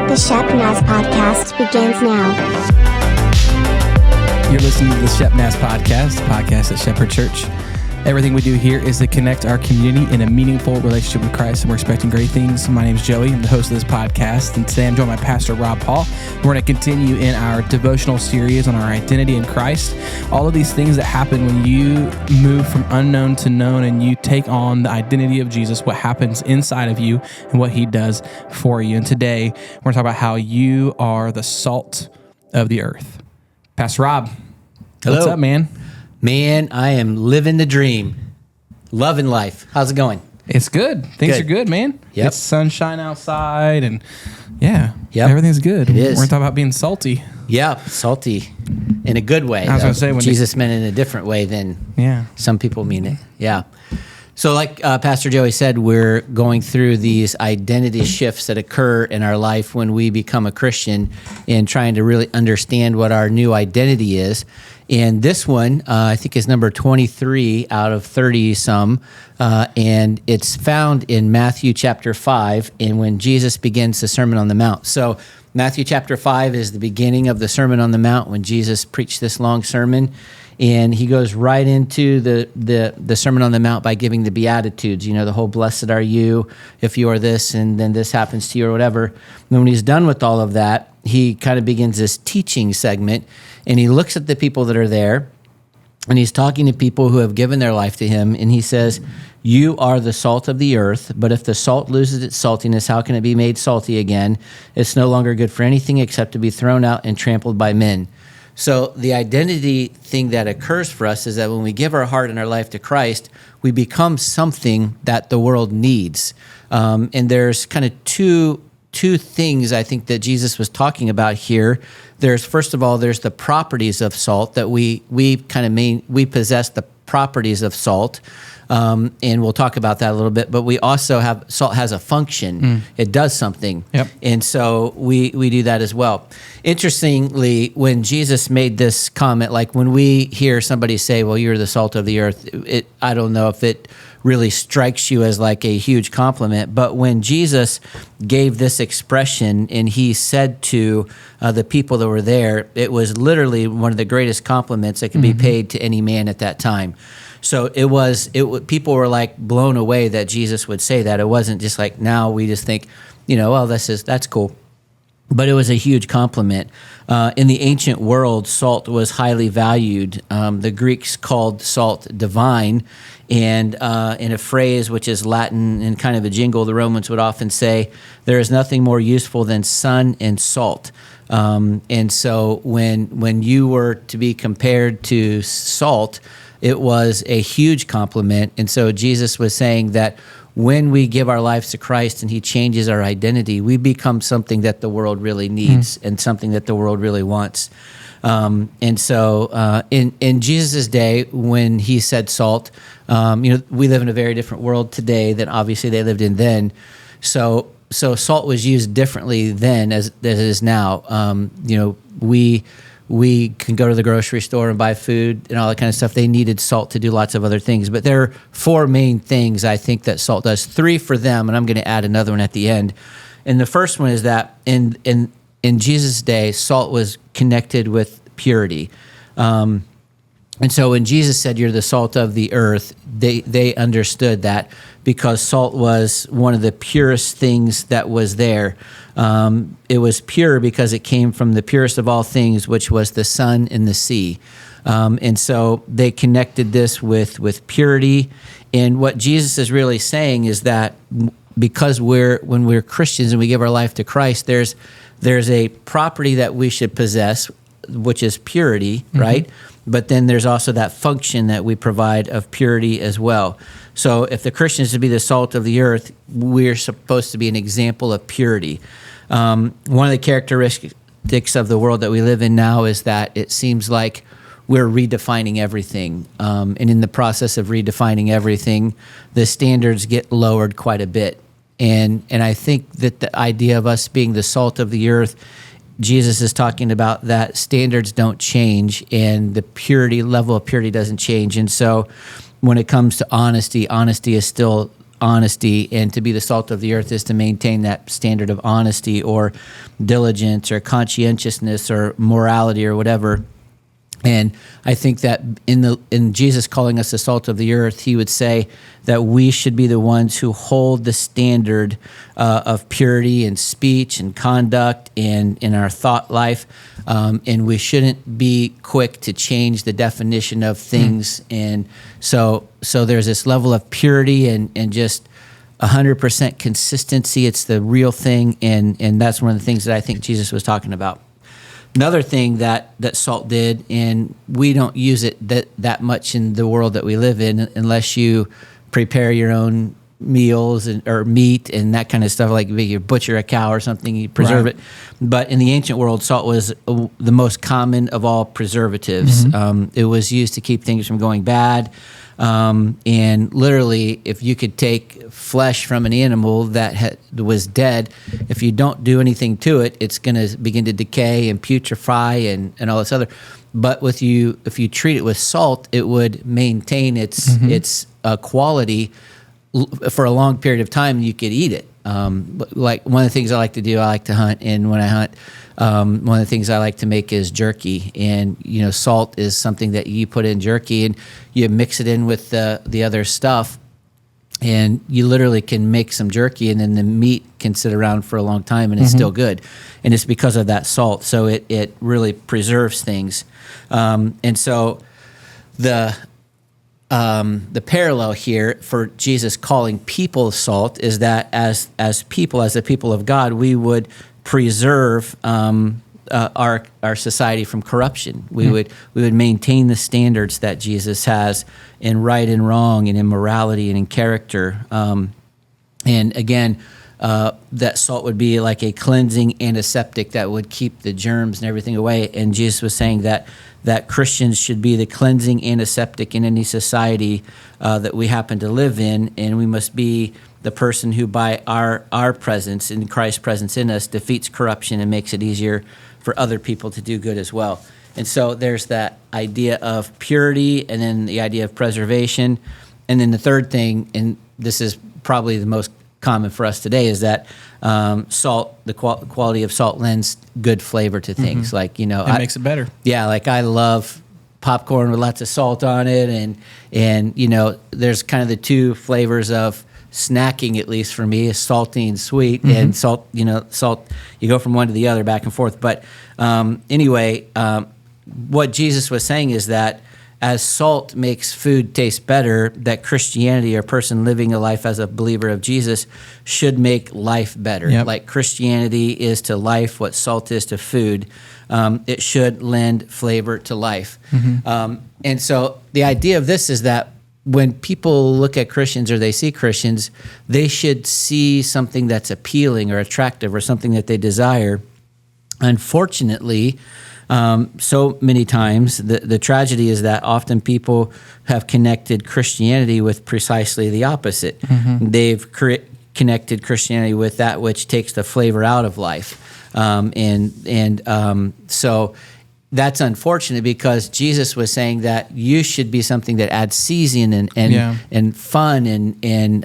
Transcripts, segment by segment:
The Shepnaz podcast begins now. You're listening to the Shepnaz podcast at Shepherd Church. Everything we do here is to connect our community in a meaningful relationship with Christ, and we're expecting great things. My name is Joey. I'm the host of this podcast, and today I'm joined by Pastor Rob Paul. We're going to continue in our devotional series on our identity in Christ. All of these things that happen when you move from unknown to known and you take on the identity of Jesus, what happens inside of you and what he does for you. And today we're going to talk about how you are the salt of the earth. Pastor Rob, hello. What's up, man? Man, I am living the dream, loving life. How's it going? It's good. Things are good, man. Yep. It's sunshine outside, and everything's good. It is. We're going to talk about being salty. Yeah, salty in a good way. I was going to say, when Jesus meant it in a different way than some people mean it. Yeah. So like Pastor Joey said, we're going through these identity shifts that occur in our life when we become a Christian and trying to really understand what our new identity is. And this one, I think, is number 23 out of 30-some, and it's found in Matthew chapter 5, and when Jesus begins the Sermon on the Mount. So Matthew chapter 5 is the beginning of the Sermon on the Mount when Jesus preached this long sermon, and he goes right into the Sermon on the Mount by giving the Beatitudes, the whole blessed are you if you are this, and then this happens to you or whatever. And when he's done with all of that, he kind of begins this teaching segment, and he looks at the people that are there, and he's talking to people who have given their life to him, and he says, you are the salt of the earth, but if the salt loses its saltiness, how can it be made salty again? It's no longer good for anything except to be thrown out and trampled by men. So the identity thing that occurs for us is that when we give our heart and our life to Christ, we become something that the world needs. And there's kind of two things I think that Jesus was talking about here. First of all, there's the properties of salt that we possess the properties of salt. And we'll talk about that a little bit, but we also have, salt has a function. It does something. Yep. And so we do that as well. Interestingly, when Jesus made this comment, like when we hear somebody say, well, you're the salt of the earth, I don't know if it really strikes you as like a huge compliment, but when Jesus gave this expression and he said to the people that were there, it was literally one of the greatest compliments that could be paid to any man at that time. So people were like blown away that Jesus would say that. It wasn't just like now we just think, that's cool. But it was a huge compliment. In the ancient world, salt was highly valued. The Greeks called salt divine. And in a phrase which is Latin and kind of a jingle, the Romans would often say, there is nothing more useful than sun and salt. And so when you were to be compared to salt, it was a huge compliment. And so Jesus was saying that when we give our lives to Christ and he changes our identity, we become something that the world really needs and something that the world really wants. And so in Jesus' day, when he said salt, we live in a very different world today than obviously they lived in then. So salt was used differently then as it is now. We can go to the grocery store and buy food and all that kind of stuff. They needed salt to do lots of other things. But there are four main things I think that salt does. Three for them, and I'm going to add another one at the end. And the first one is that in Jesus' day, salt was connected with purity. And so when Jesus said, you're the salt of the earth, they understood that because salt was one of the purest things that was there. It was pure because it came from the purest of all things, which was the sun and the sea. And so they connected this with purity. And what Jesus is really saying is that because when we're Christians and we give our life to Christ, there's a property that we should possess, which is purity, right? But then there's also that function that we provide of purity as well. So if the Christian is to be the salt of the earth, we're supposed to be an example of purity. One of the characteristics of the world that we live in now is that it seems like we're redefining everything. And in the process of redefining everything, the standards get lowered quite a bit. And I think that the idea of us being the salt of the earth, Jesus is talking about that standards don't change and the purity level of purity doesn't change. And so when it comes to honesty is still honesty, and to be the salt of the earth is to maintain that standard of honesty or diligence or conscientiousness or morality or whatever. And I think that in Jesus calling us the salt of the earth, he would say that we should be the ones who hold the standard of purity in speech and conduct and in our thought life. And we shouldn't be quick to change the definition of things. And so there's this level of purity and just 100% consistency. It's the real thing. And that's one of the things that I think Jesus was talking about. Another thing that salt did, and we don't use it that much in the world that we live in unless you prepare your own meals or meat and that kind of stuff, like you butcher a cow or something, you preserve it. But in the ancient world, salt was the most common of all preservatives. It was used to keep things from going bad. And literally, if you could take flesh from an animal that was dead, if you don't do anything to it, it's going to begin to decay and putrefy and all this other. But if you treat it with salt, it would maintain its quality for a long period of time. You could eat it. Like one of the things I like to do, I like to hunt, and when I hunt, one of the things I like to make is jerky, and salt is something that you put in jerky, and you mix it in with the other stuff, and you literally can make some jerky, and then the meat can sit around for a long time, and it's still good, and it's because of that salt. So it really preserves things, and so the parallel here for Jesus calling people salt is that as the people of God, we would preserve our society from corruption. We would maintain the standards that Jesus has in right and wrong and in morality and in character. And again, that salt would be like a cleansing antiseptic that would keep the germs and everything away. And Jesus was saying that Christians should be the cleansing antiseptic in any society that we happen to live in, and we must be the person who, by our presence and Christ's presence in us, defeats corruption and makes it easier for other people to do good as well. And so there's that idea of purity, and then the idea of preservation, and then the third thing, and this is probably the most common for us today, is that salt, the quality of salt lends good flavor to things. Like, it makes it better. Yeah, like I love popcorn with lots of salt on it, and there's kind of the two flavors of snacking, at least for me, is salty and sweet. And salt, you go from one to the other, back and forth. But anyway, what Jesus was saying is that as salt makes food taste better, that Christianity, or a person living a life as a believer of Jesus, should make life better. Yep. Like Christianity is to life what salt is to food. It should lend flavor to life. And so the idea of this is that when people look at Christians or they see Christians, they should see something that's appealing or attractive or something that they desire. Unfortunately, so many times, the tragedy is that often people have connected Christianity with precisely the opposite. They've connected Christianity with that which takes the flavor out of life. So that's unfortunate, because Jesus was saying that you should be something that adds season and fun and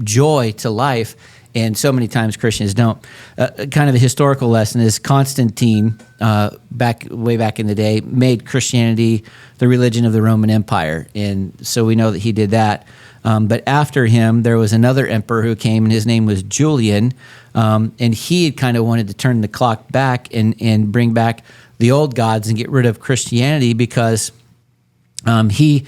joy to life. And so many times Christians don't. Kind of a historical lesson is Constantine, way back in the day, made Christianity the religion of the Roman Empire. And so we know that he did that. But after him, there was another emperor who came, and his name was Julian. And he had kind of wanted to turn the clock back and bring back the old gods and get rid of Christianity, because he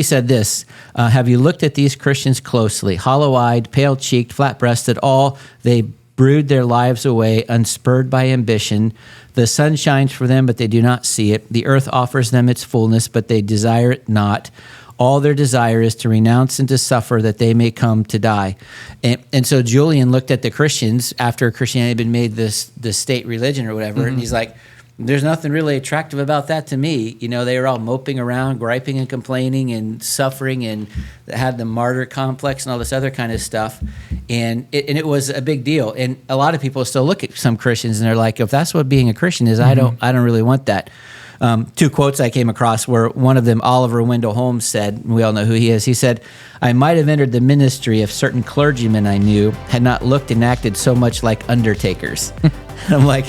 said this, have you looked at these Christians closely? Hollow-eyed, pale-cheeked, flat-breasted, all they brood their lives away, unspurred by ambition. The sun shines for them, but they do not see it. The earth offers them its fullness, but they desire it not. All their desire is to renounce and to suffer, that they may come to die. And so Julian looked at the Christians after Christianity had been made the state religion or whatever, and he's like, there's nothing really attractive about that to me. They were all moping around, griping and complaining and suffering, and had the martyr complex and all this other kind of stuff. And it was a big deal. And a lot of people still look at some Christians and they're like, if that's what being a Christian is, I don't really want that. Two quotes I came across were, one of them, Oliver Wendell Holmes said, we all know who he is. He said, "I might have entered the ministry if certain clergymen I knew had not looked and acted so much like undertakers." And I'm like,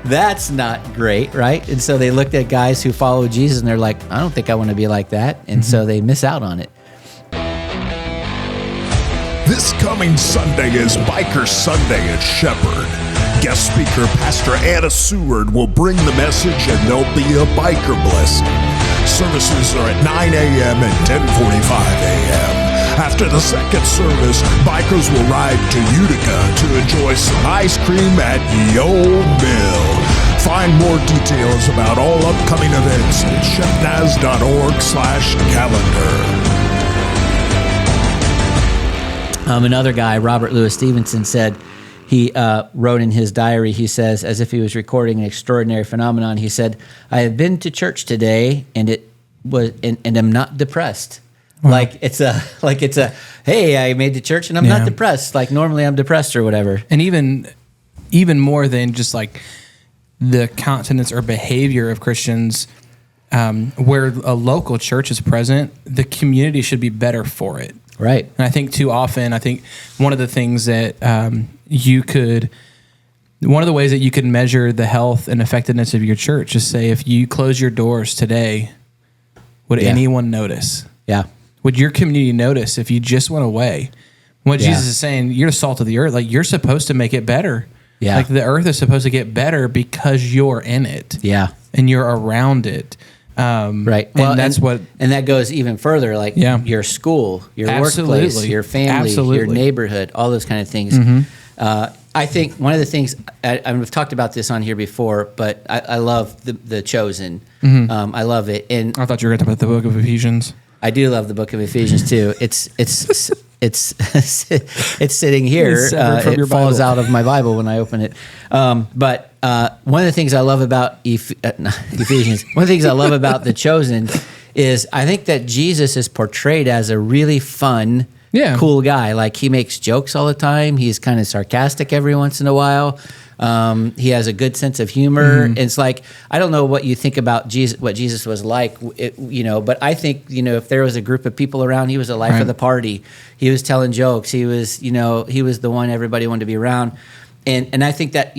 that's not great, right? And so they looked at guys who follow Jesus and they're like, I don't think I want to be like that. And so they miss out on it. This coming Sunday is Biker Sunday at Shepherd. Guest speaker Pastor Anna Seward will bring the message, and there'll be a biker blessing. Services are at 9 a.m. and 10:45 a.m. After the second service, bikers will ride to Utica to enjoy some ice cream at Yo Mill. Find more details about all upcoming events at shepnaz.org/calendar. Another guy, Robert Louis Stevenson, said, he wrote in his diary, he says, as if he was recording an extraordinary phenomenon, he said, "I have been to church today and am not depressed." Wow. Like it's a, hey, I made the church and I'm not depressed. Like normally I'm depressed or whatever. And even more than just like the countenance or behavior of Christians, where a local church is present, the community should be better for it. Right. And I think too often, one of the things that one of the ways that you could measure the health and effectiveness of your church is say, if you close your doors today, would anyone notice? Yeah. Would your community notice if you just went away? What Jesus is saying, you're the salt of the earth. Like, you're supposed to make it better. Yeah. Like, the earth is supposed to get better because you're in it. Yeah. And you're around it. Right. Well, and that's and that goes even further, like your school, your workplace, your family, your neighborhood, all those kind of things. I think one of the things, and we've talked about this on here before, but I love the Chosen. I love it. And I thought you were going to talk about the book of Ephesians. I do love the book of Ephesians too. It's sitting here. It falls out of my Bible when I open it. But one of the things I love about Ephesians, one of the things I love about the Chosen is I think that Jesus is portrayed as a really fun, cool guy. Like, he makes jokes all the time. He's kind of sarcastic every once in a while. He has a good sense of humor. And it's like, I don't know what you think about Jesus, what Jesus was like, but I think, if there was a group of people around, he was the life of the party. He was telling jokes. He was the one everybody wanted to be around. And I think that,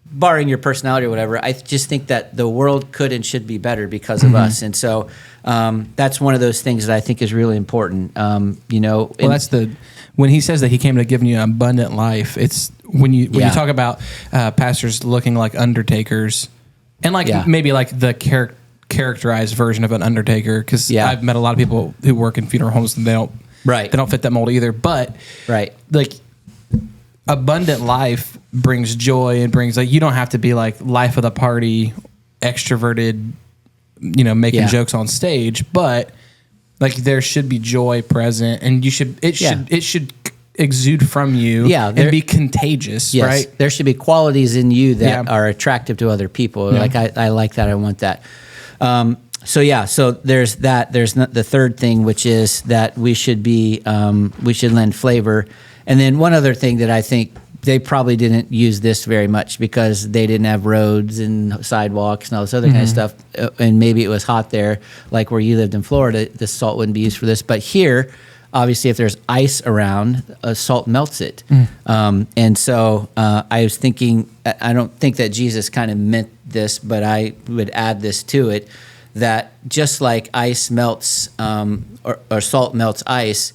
barring your personality or whatever, I just think that the world could and should be better because of us. And so that's one of those things that I think is really important. That's when he says that he came to give you an abundant life, it's when you talk about pastors looking like undertakers, and maybe like the characterized version of an undertaker, because I've met a lot of people who work in funeral homes and they don't fit that mold either. But like, abundant life brings joy and brings, like, you don't have to be like life of the party, extroverted, making jokes on stage, but like, there should be joy present, and it should exude from you and be contagious, right? There should be qualities in you that are attractive to other people. Like, I like that. I want that. So there's that. There's the third thing, which is that we should lend flavor. And then one other thing that I think they probably didn't use this very much because they didn't have roads and sidewalks and all this other kind of stuff. And maybe it was hot there, like where you lived in Florida, the salt wouldn't be used for this. But here, obviously, if there's ice around, salt melts it. And so I was thinking, I don't think that Jesus kind of meant this, but I would add this to it, that just like ice melts or salt melts ice,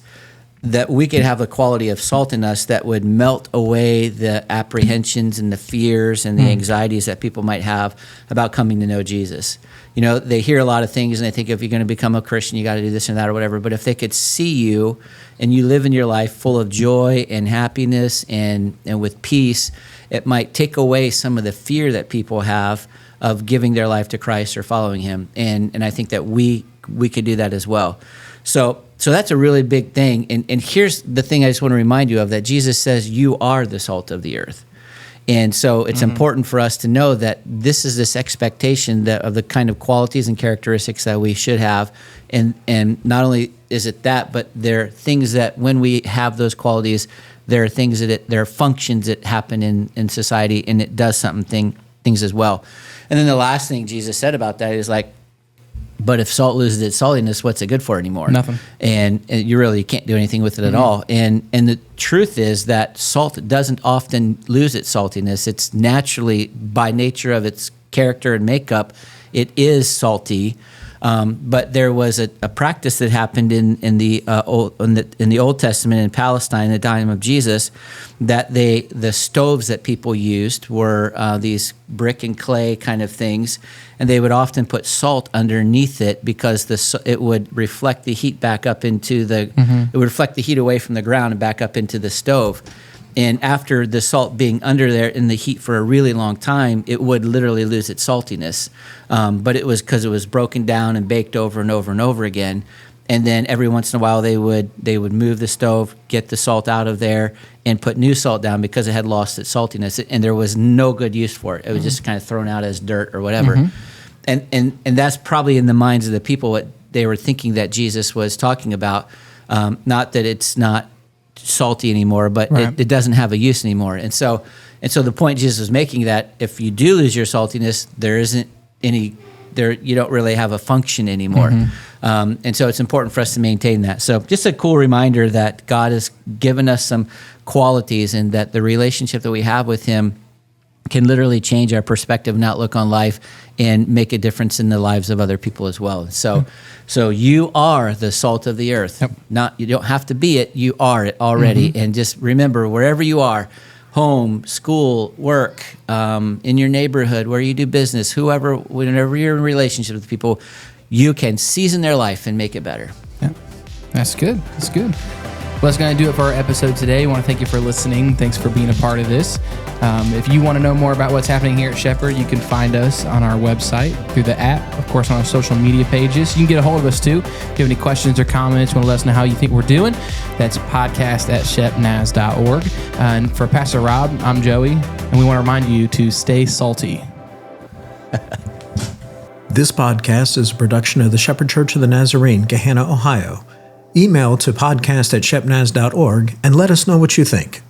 that we could have a quality of salt in us that would melt away the apprehensions and the fears and the anxieties that people might have about coming to know Jesus. They hear a lot of things and they think, if you're going to become a Christian, you got to do this and that or whatever. But if they could see you and you live in your life full of joy and happiness and with peace, it might take away some of the fear that people have of giving their life to Christ or following him. And I think that we could do that as well. So that's a really big thing. And here's the thing I just want to remind you of, that Jesus says you are the salt of the earth. And so it's important for us to know that this expectation of the kind of qualities and characteristics that we should have. And not only is it that, but there are things that when we have those qualities, there are things there are functions that happen in society, and it does something things as well. And then the last thing Jesus said about that is like, but if salt loses its saltiness, what's it good for anymore? Nothing. And you really can't do anything with it at all. And the truth is that salt doesn't often lose its saltiness. It's naturally, by nature of its character and makeup, it is salty. But there was a practice that happened in the Old Testament in Palestine at the time of Jesus, that the stoves that people used were these brick and clay kind of things, and they would often put salt underneath it because it would reflect the heat back up into it would reflect the heat away from the ground and back up into the stove. And after the salt being under there in the heat for a really long time, it would literally lose its saltiness. But it was because it was broken down and baked over and over and over again. And then every once in a while, they would move the stove, get the salt out of there, and put new salt down because it had lost its saltiness. And there was no good use for it. It was just kind of thrown out as dirt or whatever. And that's probably in the minds of the people what they were thinking that Jesus was talking about. Not that it's not salty anymore, but it doesn't have a use anymore. And so the point Jesus was making, that if you do lose your saltiness, there isn't any there, you don't really have a function anymore. And so it's important for us to maintain that. So just a cool reminder that God has given us some qualities, and that the relationship that we have with Him can literally change our perspective and outlook on life and make a difference in the lives of other people as well. So you are the salt of the earth. You don't have to be it, you are it already. And just remember, wherever you are, home, school, work, in your neighborhood, where you do business, whenever you're in relationship with people, you can season their life and make it better. Yeah, that's good. That's good. Well, that's going to do it for our episode today. I want to thank you for listening. Thanks for being a part of this. If you want to know more about what's happening here at Shepherd, you can find us on our website, through the app, of course, on our social media pages. You can get a hold of us, too. If you have any questions or comments, want to let us know how you think we're doing, that's podcast@shepnaz.org. And for Pastor Rob, I'm Joey, and we want to remind you to stay salty. This podcast is a production of the Shepherd Church of the Nazarene, Gahanna, Ohio. Email to podcast@shepnaz.org and let us know what you think.